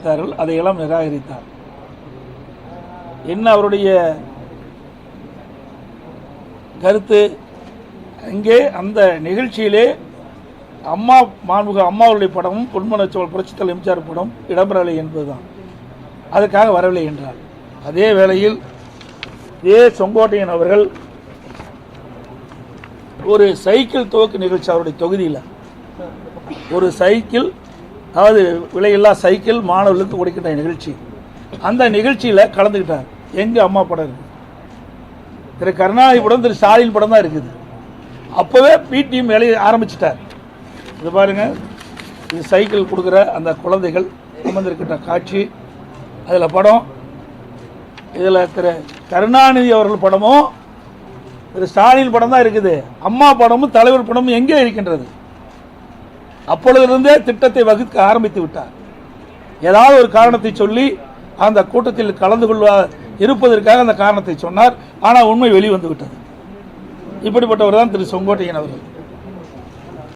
அழைத்தார்கள், அதையெல்லாம் நிராகரித்தார். என்ன அவருடைய கருத்து? அங்கே அந்த நிகழ்ச்சியிலே அம்மாவுடைய படமும் பொன்மனச்சோல் புரட்சித்தலைவர் எம்ஜிஆர் படம் இடம்பெறவில்லை என்பதுதான். அதுக்காக வரவில்லை என்றார். அதே வேளையில் செங்கோட்டையன் அவர்கள் ஒரு சைக்கிள் துவக்கு நிகழ்ச்சி அவருடைய தொகுதியில் ஒரு சைக்கிள், அதாவது விலையில்லா சைக்கிள் மாணவர்களுக்கு கொடுக்கின்ற நிகழ்ச்சி, அந்த நிகழ்ச்சியில் கலந்துக்கிட்டார். எங்க அம்மா படம் இருக்கு, திரு கருணாநிதி படம், திரு ஸ்டாலின் படம் தான் இருக்குது. அப்போவே பிடிஎம் வேலையை ஆரம்பிச்சிட்டார். இது பாருங்க, இது சைக்கிள் கொடுக்குற அந்த குழந்தைகள் அமர்ந்திருக்கின்ற காட்சி, அதில் படம். இதில் திரு கருணாநிதி அவர்கள் படமும் திரு ஸ்டாலின் படம் தான் இருக்குது. அம்மா படமும் தலைவர் படமும் எங்கே இருக்கின்றது? அப்பொழுதிருந்தே திட்டத்தை வகுக்க ஆரம்பித்து விட்டார். ஏதாவது ஒரு காரணத்தை சொல்லி அந்த கூட்டத்தில் கலந்து இருப்பதற்காக அந்த காரணத்தை சொன்னார். ஆனால் உண்மை வெளிவந்து விட்டது. இப்படிப்பட்டவர் தான் திரு செங்கோட்டையன் அவர்கள்.